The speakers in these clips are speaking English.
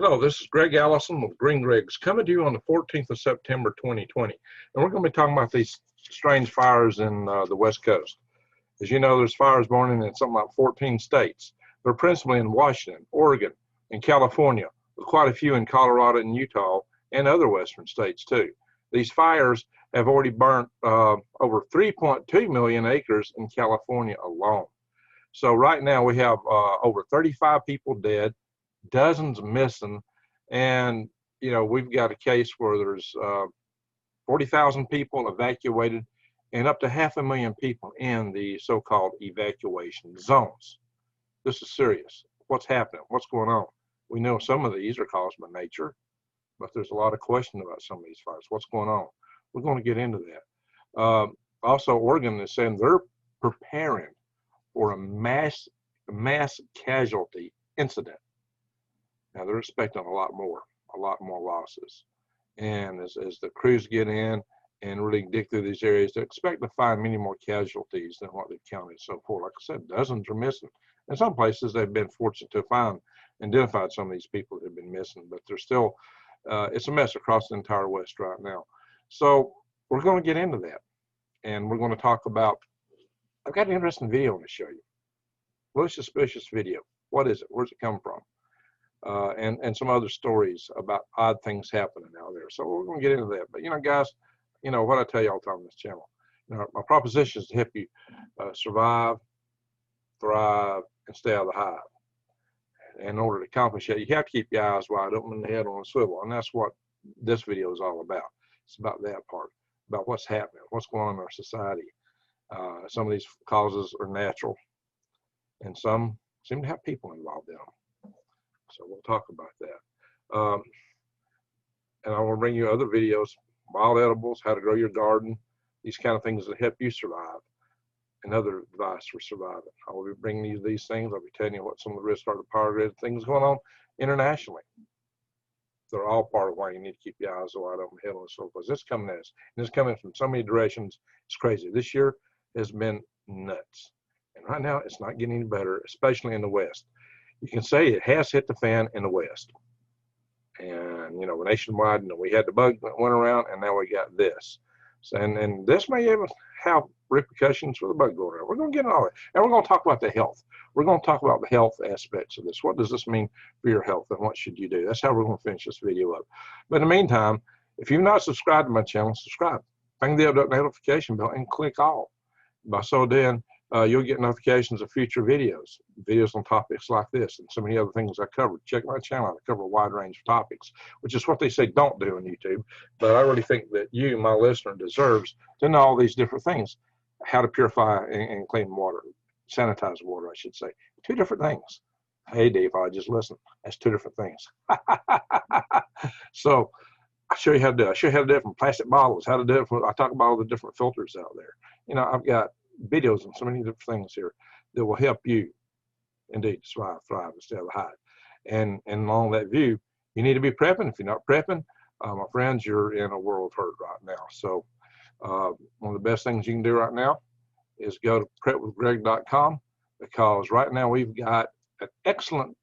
Hello, this is Greg Allison with Green Greg's coming to you on the 14th of September 2020. And we're going to be talking about these strange fires in the West Coast. As you know, there's fires burning in something like 14 states. They're principally in Washington, Oregon, and California, with quite a few in Colorado and Utah and other western states too. These fires have already burnt over 3.2 million acres in California alone. So right now we have over 35 people dead, dozens missing, and we've got a case where there's 40,000 people evacuated and up to 500,000 people in the so-called evacuation zones. This is serious. What's happening? What's going on? We know some of these are caused by nature, but there's a lot of question about some of these fires. What's going on? We're going to get into that. Also, Oregon is saying they're preparing for a mass casualty incident. Now they're expecting a lot more losses. And as the crews get in and really dig through these areas, they expect to find many more casualties than what they've counted so far. Like I said, dozens are missing. In some places, they've been fortunate to find, identified some of these people that have been missing, but they're still, it's a mess across the entire West right now. So we're going to get into that. And we're going to talk about, I've got an interesting video to show you. Really suspicious video. What is it? Where's it come from? And some other stories about odd things happening out there. So we're going to get into that. But guys, what I tell you all the time on this channel, my proposition is to help you survive, thrive, and stay out of the hive. And in order to accomplish that, you have to keep your eyes wide open and the head on a swivel. And that's what this video is all about. It's about that part, about what's happening, what's going on in our society. Some of these causes are natural, and some seem to have people involved in them. So we'll talk about that. And I will bring you other videos, wild edibles, how to grow your garden, these kind of things that help you survive, and other advice for surviving. I will be bringing you these things. I'll be telling you what some of the risks are to power grid, things going on internationally. They're all part of why you need to keep your eyes wide open, head on the swivel, because it's coming at us. And it's coming from so many directions. It's crazy. This year has been nuts. And right now, it's not getting any better, especially in the West. You can say it has hit the fan in the West. And, nationwide, we had the bug that went around, and now we got this. So, and this may even have repercussions for the bug going around. We're going to get into all that. And we're going to talk about the health. We're going to talk about the health aspects of this. What does this mean for your health, and what should you do? That's how we're going to finish this video up. But in the meantime, if you've not subscribed to my channel, subscribe. Bang the notification bell and click all. By so doing, you'll get notifications of future videos on topics like this and so many other things I covered. Check my channel out. I cover a wide range of topics, which is what they say don't do on YouTube. But I really think that you, my listener, deserves to know all these different things. How to purify and clean water, sanitize water, I should say. Two different things. Hey, Dave, I just listen. That's two different things. So I'll show you how to do it. I'll show you how to do it from plastic bottles, how to do it from, I talk about all the different filters out there. I've got videos and so many different things here that will help you indeed survive, thrive, and stay out of the hive. And along that view, you need to be prepping. If you're not prepping, my friends, you're in a world of hurt right now. So one of the best things you can do right now is go to prepwithgreg.com, because right now we've got an excellent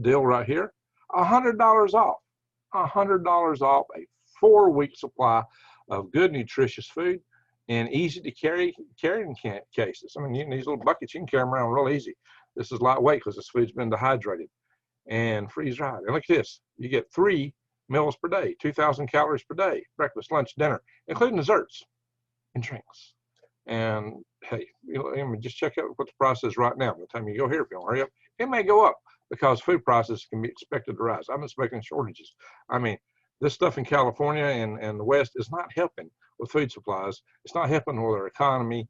deal right here, $100 off, $100 off a 4-week supply of good, nutritious food and easy to carrying cases. I mean, these little buckets, you can carry them around real easy. This is lightweight because this food's been dehydrated and freeze-dried. And look at this, you get 3 meals per day, 2,000 calories per day, breakfast, lunch, dinner, including desserts and drinks. And hey, just check out what the price is right now. By the time you go here, if you don't hurry up, it may go up because food prices can be expected to rise. I'm expecting shortages. I mean, this stuff in California and the West is not helping with food supplies. It's not helping with our economy.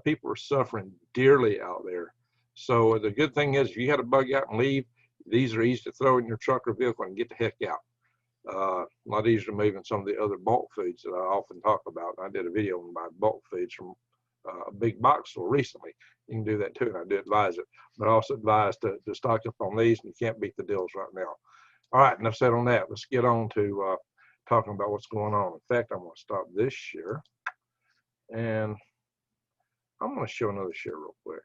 People are suffering dearly out there. So the good thing is, if you had to bug out and leave, these are easy to throw in your truck or vehicle and get the heck out. A lot easier to move than some of the other bulk foods that I often talk about. I did a video on my bulk foods from a big box store recently. You can do that too, and I do advise it. But I also advise to stock up on these, and you can't beat the deals right now. All right, enough said on that. Let's get on to talking about what's going on. In fact, I'm going to stop this share, and I'm going to show another share real quick.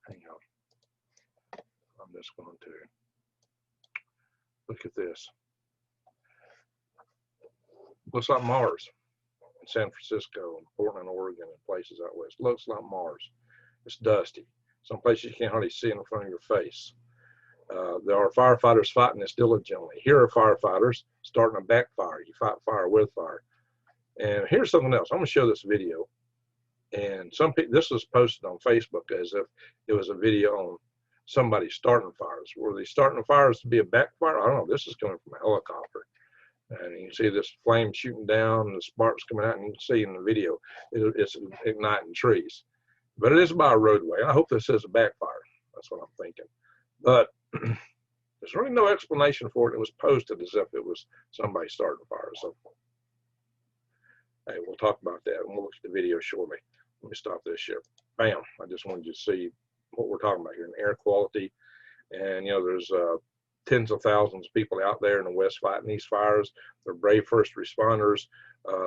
Hang on. just going to look at this. Looks like Mars in San Francisco and Portland, Oregon, and places out west. Looks like Mars. It's dusty. Some places you can't hardly see in front of your face. There are firefighters fighting this diligently. Here are firefighters starting a backfire. You fight fire with fire. And here's something else. I'm going to show this video. And some people, this was posted on Facebook as if it was a video on somebody starting fires. Were they starting the fires to be a backfire? I don't know. This is coming from a helicopter. And you can see this flame shooting down and the sparks coming out. And you can see in the video, it's igniting trees. But it is by a roadway. I hope this is a backfire. That's what I'm thinking. But there's really no explanation for it. It was posted as if it was somebody starting a fire. So, hey, we'll talk about that and we'll look at the video shortly. Let me stop this here. Bam. I just wanted you to see what we're talking about here in air quality. And, you know, there's tens of thousands of people out there in the West fighting these fires. They're brave first responders.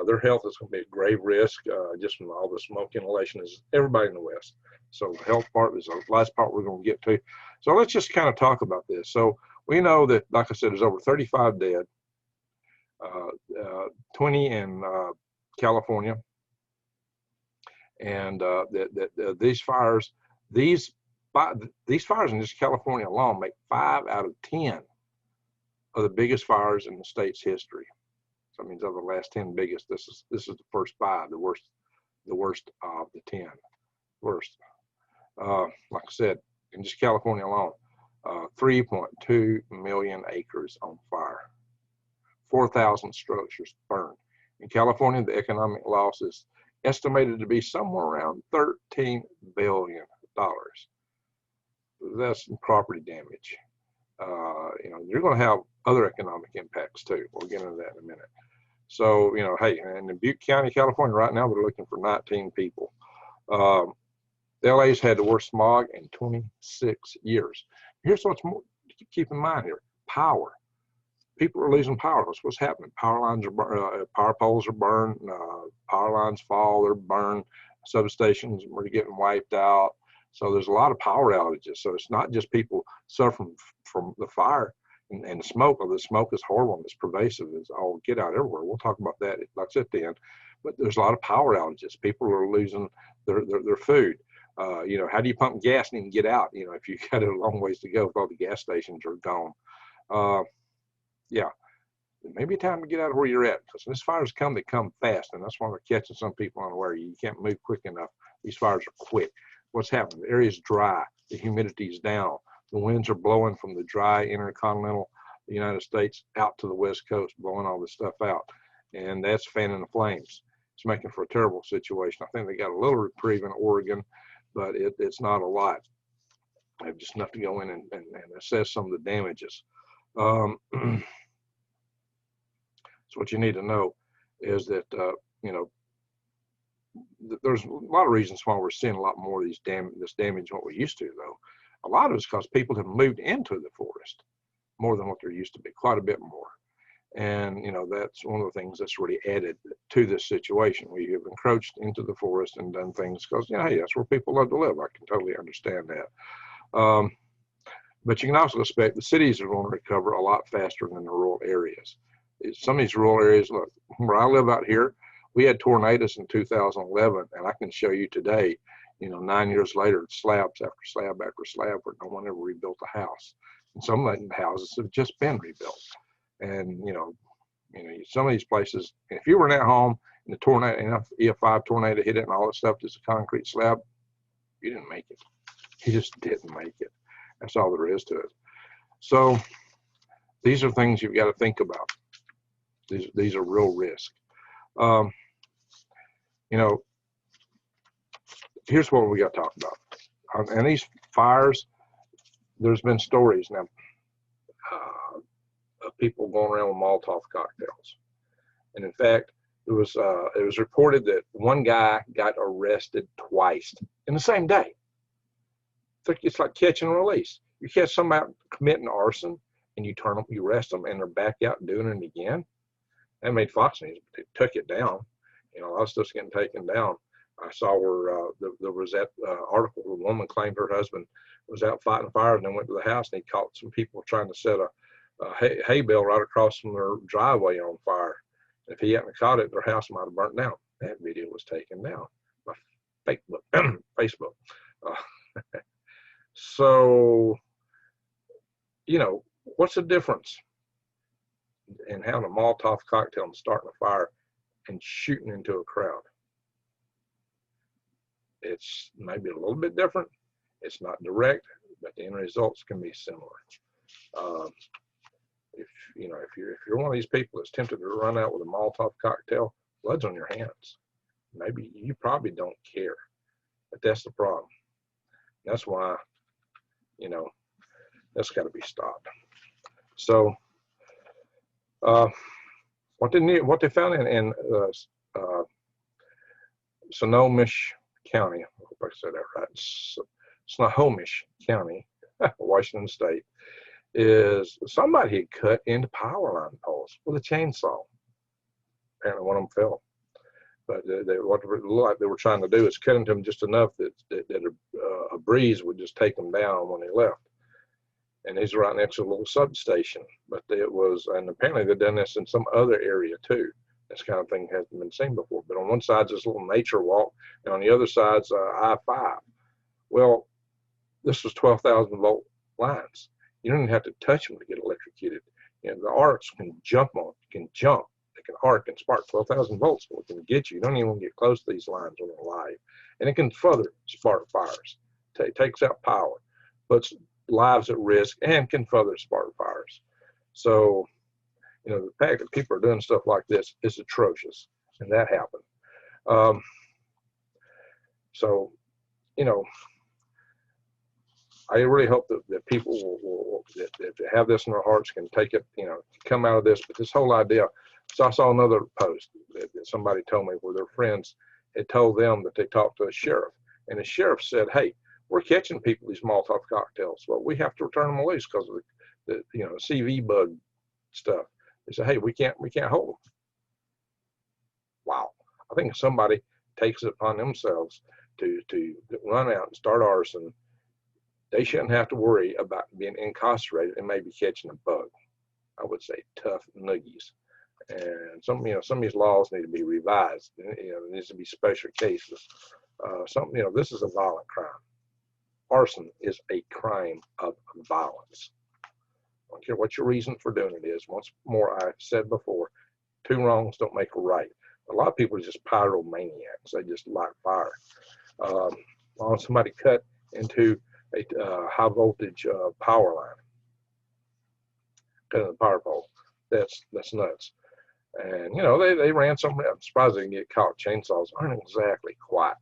Their health is going to be at grave risk just from all the smoke inhalation. Is everybody in the West. So the health part is the last part we're going to get to. So let's just kind of talk about this. So we know that, like I said, there's over 35 dead, 20 in California. And these fires in just California alone make 5 out of 10 of the biggest fires in the state's history. So that means of the last 10 biggest, this is the first 5, the worst of the 10. Worst. Like I said, in just California alone, 3.2 million acres on fire, 4,000 structures burned. In California, the economic loss is estimated to be somewhere around $13 billion. That's property damage. You know, you're going to have other economic impacts too. We'll get into that in a minute. So, you know, hey, in Butte County, California, right now, they're looking for 19 people. LA's had the worst smog in 26 years. Here's what's more to keep in mind here: power. People are losing power. That's what's happening. Power lines are power poles are burned. Power lines fall. They're burned. Substations are getting wiped out. So there's a lot of power outages. So it's not just people suffering from the fire and the smoke. The smoke is horrible and it's pervasive. It's all get out everywhere. We'll talk about that. That's at the end. But there's a lot of power outages. People are losing their food. You know, how do you pump gas and even get out? You know, if you got a long ways to go if all the gas stations are gone. Yeah, it may be time to get out of where you're at, because when these fires come, they come fast, and that's why they're catching some people unaware. You can't move quick enough. These fires are quick. What's happening? The area's dry. The humidity is down. The winds are blowing from the dry intercontinental United States out to the West Coast, blowing all this stuff out, and that's fanning the flames. It's making for a terrible situation. I think they got a little reprieve in Oregon, but it's not a lot. They have just enough to go in and assess some of the damages. So what you need to know is that, you know, there's a lot of reasons why we're seeing a lot more of this damage than what we used to, though. A lot of it's because people have moved into the forest more than what there used to be, quite a bit more. And, you know, that's one of the things that's really added to this situation. We have encroached into the forest and done things because, you know, hey, that's where people love to live. I can totally understand that. But you can also expect the cities are going to recover a lot faster than the rural areas. Some of these rural areas, look, where I live out here, we had tornadoes in 2011, and I can show you today, you know, 9 years later, slabs after slab after slab where no one ever rebuilt a house. And some of the houses have just been rebuilt. And, you know, some of these places, if you were in that home and the tornado, and if E5 tornado hit it and all that stuff, just a concrete slab, you didn't make it. You just didn't make it. That's all there is to it. So these are things you've got to think about. These are real risks. You know, here's what we got to talk about. And these fires, there's been stories now of people going around with Molotov cocktails. And in fact, it was reported that one guy got arrested twice in the same day. It's like catch and release. You catch somebody committing arson and you arrest them, and they're back out and doing it again. That made Fox News. They took it down. You know, a lot of stuff's getting taken down. I saw where there was that article. A woman claimed her husband was out fighting fires and then went to the house and he caught some people trying to set a hay bale right across from their driveway on fire. If he hadn't caught it, their house might have burnt down. That video was taken down by Facebook. So, you know, what's the difference in having a Molotov cocktail and starting a fire and shooting into a crowd? It's maybe a little bit different. It's not direct, but the end results can be similar. If you're one of these people that's tempted to run out with a Molotov cocktail, blood's on your hands. Maybe you probably don't care, but that's the problem. That's why, you know, that's got to be stopped. So, what they found in Snohomish County, I hope I said that right, Snohomish County, Washington State, is somebody had cut into power line poles with a chainsaw. Apparently one of them fell. But what it looked like they were trying to do is cut into them just enough that a breeze would just take them down when they left. And these are right next to a little substation. But it was, and apparently they've done this in some other area too. This kind of thing hasn't been seen before. But on one side is this little nature walk, and on the other side's I-5. Well, this was 12,000 volt lines. You don't even have to touch them to get electrocuted. You know, the arcs can jump on it, can jump. They can arc and spark 12,000 volts. So it can get you. You don't even want to get close to these lines when they're live. And it can further spark fires. It takes out power, puts lives at risk, and can further spark fires. So, you know, the fact that people are doing stuff like this is atrocious, and that happened. So, you know, I really hope that people that have this in their hearts can take it, you know, come out of this. But this whole idea, so I saw another post that somebody told me where their friends had told them that they talked to a sheriff, and the sheriff said, "Hey, we're catching people these Molotov cocktails, but we have to return them loose because of the you know, CV bug stuff." They said, "Hey, we can't hold them." Wow, I think if somebody takes it upon themselves to run out and start arson, they shouldn't have to worry about being incarcerated and maybe catching a bug. I would say tough noogies. And some of these laws need to be revised. You know, there needs to be special cases. You know, this is a violent crime. Arson is a crime of violence. I don't care what your reason for doing it is. Once more, I've said before, two wrongs don't make a right. A lot of people are just pyromaniacs. They just like fire. Somebody cut into a high voltage power line, cut in the power pole. That's nuts. And, you know, they ran something. I'm surprised they didn't get caught. Chainsaws aren't exactly quiet.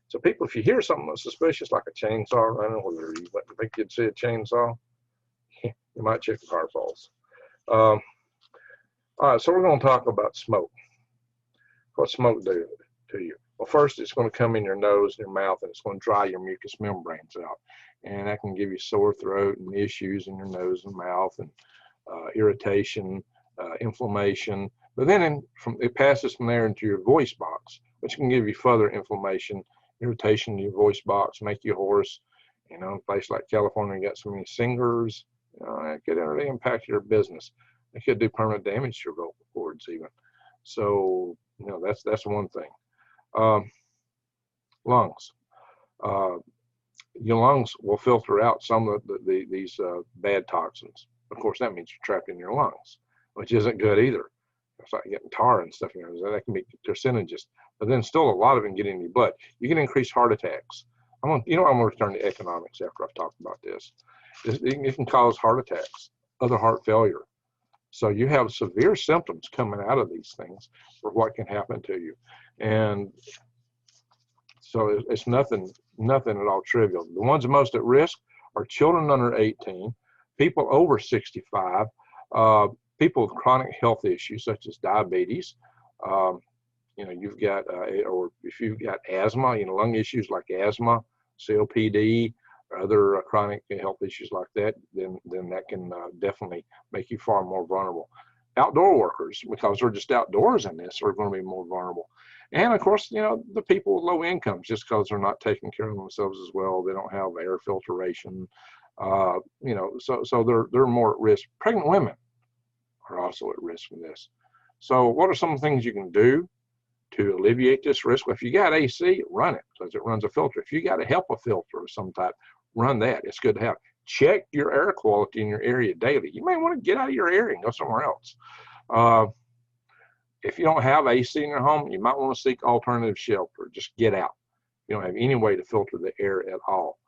So people, if you hear something suspicious like a chainsaw running, whether you think you'd see a chainsaw, you might check the power poles. All right, so we're going to talk about smoke. What smoke do to you? Well, first, it's going to come in your nose and your mouth, and it's going to dry your mucous membranes out. And that can give you sore throat and issues in your nose and mouth, and irritation, inflammation. But then it passes from there into your voice box, which can give you further inflammation, irritation in your voice box, make you hoarse. You know, in a place like California, you got so many singers, you know, it could really impact your business. It could do permanent damage to your vocal cords even. So, you know, that's one thing. Lungs. Your lungs will filter out some of these bad toxins. Of course, that means you're trapped in your lungs, which isn't good either. It's like getting tar and stuff, you know, that can be carcinogenous. But then still a lot of it get in your blood. You can increase heart attacks. I'm going to return to economics after I've talked about this. It can cause heart attacks, other heart failure. So you have severe symptoms coming out of these things for what can happen to you. And so it's nothing at all trivial. The ones most at risk are children under 18, people over 65, people with chronic health issues such as diabetes. You know, you've got, or if you've got asthma, you know, lung issues like asthma, COPD, or other chronic health issues like that, then that can definitely make you far more vulnerable. Outdoor workers, because they're just outdoors in this, are going to be more vulnerable. And of course, you know, the people with low incomes, just because they're not taking care of themselves as well, they don't have air filtration, you know, so they're more at risk. Pregnant women are also at risk from this. So what are some things you can do to alleviate this risk? Well, if you got AC, run it because it runs a filter. If you got a HEPA filter of some type, run that. It's good to have. Check your air quality in your area daily. You may want to get out of your area and go somewhere else. If you don't have AC in your home, you might want to seek alternative shelter. Just get out. You don't have any way to filter the air at all.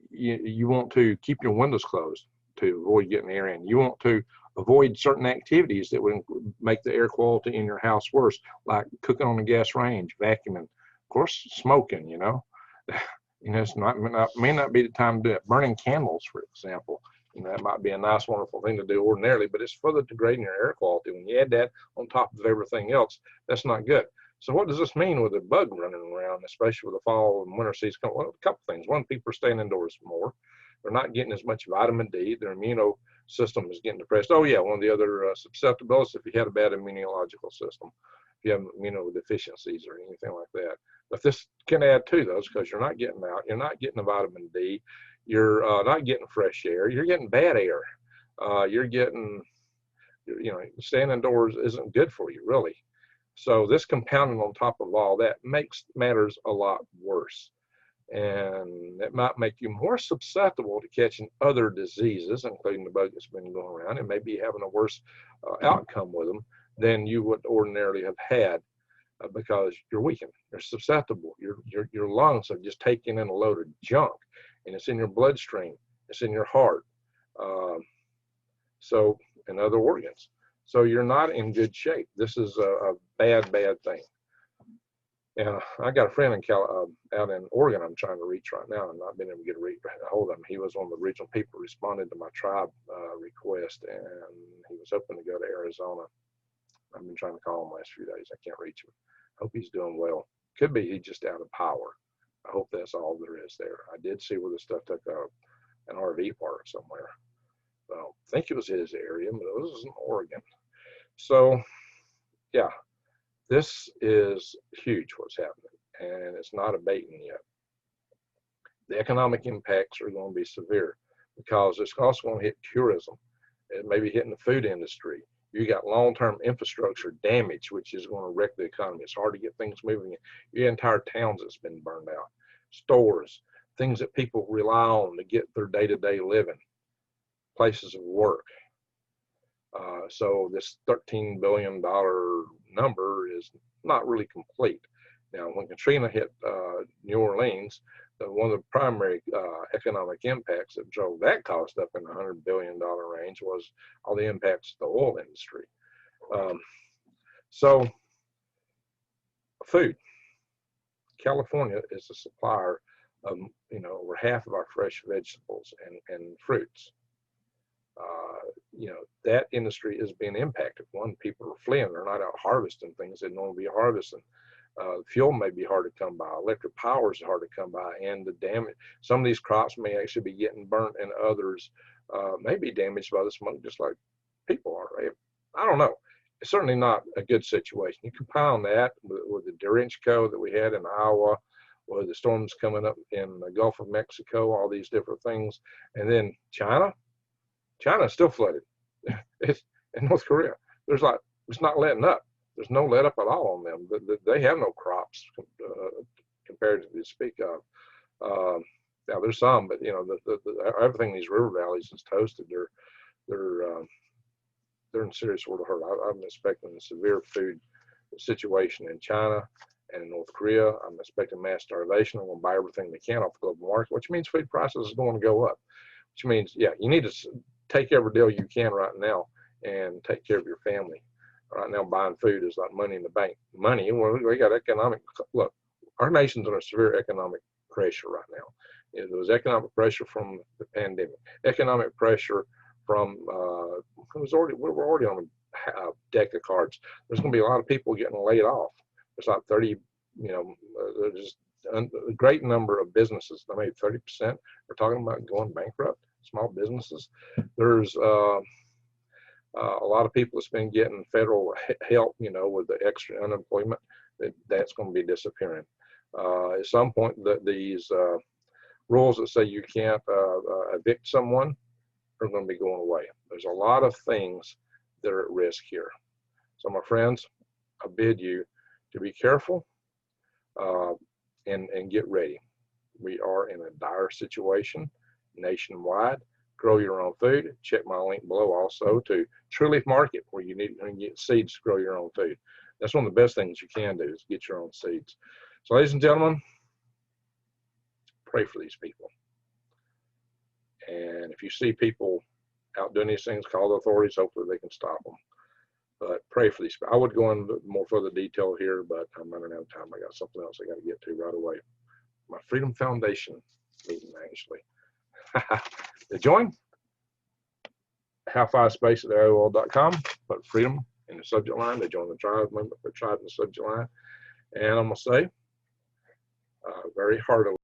You want to keep your windows closed to avoid getting air in. You want to avoid certain activities that would make the air quality in your house worse, like cooking on a gas range, vacuuming, of course, smoking, you know. You know, may not be the time to do it. Burning candles, for example, you know, that might be a nice, wonderful thing to do ordinarily, but it's further degrading your air quality. When you add that on top of everything else, that's not good. So what does this mean with the bug running around, especially with the fall and winter season? Well, a couple things. One, people are staying indoors more. They're not getting as much vitamin D. Their immune system is getting depressed. Oh yeah, one of the other susceptibilities, if you had a bad immunological system, if you have immunodeficiencies or anything like that. But this can add to those because you're not getting out, you're not getting the vitamin D, you're not getting fresh air, you're getting bad air. You're getting, you know, staying indoors isn't good for you, really. So this compounding on top of all that makes matters a lot worse. And it might make you more susceptible to catching other diseases, including the bug that's been going around, and maybe having a worse outcome with them than you would ordinarily have had because you're weakened, you're susceptible, your lungs are just taking in a load of junk, and it's in your bloodstream, it's in your heart, so and other organs. So you're not in good shape. This is a bad thing. And I got a friend in out in Oregon I'm trying to reach right now, and I've been able to get a hold of him. He was one of the original people who responded to my tribe request, and he was hoping to go to Arizona. I've been trying to call him the last few days. I can't reach him. Hope he's doing well. Could be he's just out of power. I hope that's all there is there. I did see where the stuff took an RV park somewhere. So I think it was his area, but it was in Oregon. So yeah. This is huge what's happening, and it's not abating yet. The economic impacts are going to be severe because it's also going to hit tourism. It may be hitting the food industry. You got long-term infrastructure damage, which is going to wreck the economy. It's hard to get things moving. You have entire towns that's been burned out. Stores, things that people rely on to get their day-to-day living, places of work. So this $13 billion number is not really complete. Now, when Katrina hit New Orleans, one of the primary economic impacts that drove that cost up in the $100 billion range was all the impacts of the oil industry. So food. California is a supplier of, you know, over half of our fresh vegetables and fruits. You know, that industry is being impacted. One, people are fleeing. They're not out harvesting things they normally be harvesting. Fuel may be hard to come by. Electric power is hard to come by. And the damage, some of these crops may actually be getting burnt, and others may be damaged by the smoke, just like people are. Right? I don't know. It's certainly not a good situation. You compound that with the Derecho that we had in Iowa, with the storms coming up in the Gulf of Mexico, all these different things. And then China is still flooded. It's in North Korea. There's like, it's not letting up. There's no let up at all on them. They have no crops comparatively to speak of. Now there's some, but you know, everything in these river valleys is toasted. They're in serious sort of hurt. I'm expecting a severe food situation in China and in North Korea. I'm expecting mass starvation. I'm going to buy everything they can off the global market, which means food prices are going to go up. Which means, yeah, you need to take every deal you can right now and take care of your family. Right now, buying food is like money in the bank. Money, well, we got economic, look, our nation's under severe economic pressure right now. There was economic pressure from the pandemic, economic pressure from, we're already on a deck of cards. There's going to be a lot of people getting laid off. There's like 30, you know, there's a great number of businesses, maybe 30% are talking about going bankrupt, small businesses. There's a lot of people that's been getting federal help, you know, with the extra unemployment that's going to be disappearing. At some point, these rules that say you can't evict someone are going to be going away. There's a lot of things that are at risk here. So my friends, I bid you to be careful and get ready. We are in a dire situation nationwide. Grow your own food. Check my link below also to True Leaf Market, where you can get seeds to grow your own food. That's one of the best things you can do, is get your own seeds. So ladies and gentlemen, pray for these people. And if you see people out doing these things, call the authorities. Hopefully they can stop them. But pray for these people. I would go into more further detail here, but I'm running out of time. I got something else I got to get to right away. My Freedom Foundation meeting, actually. To join, have space at AOL.com, put freedom in the subject line. They join the tribe, member, put tribe in the subject line. And I'm going to say, very heartily,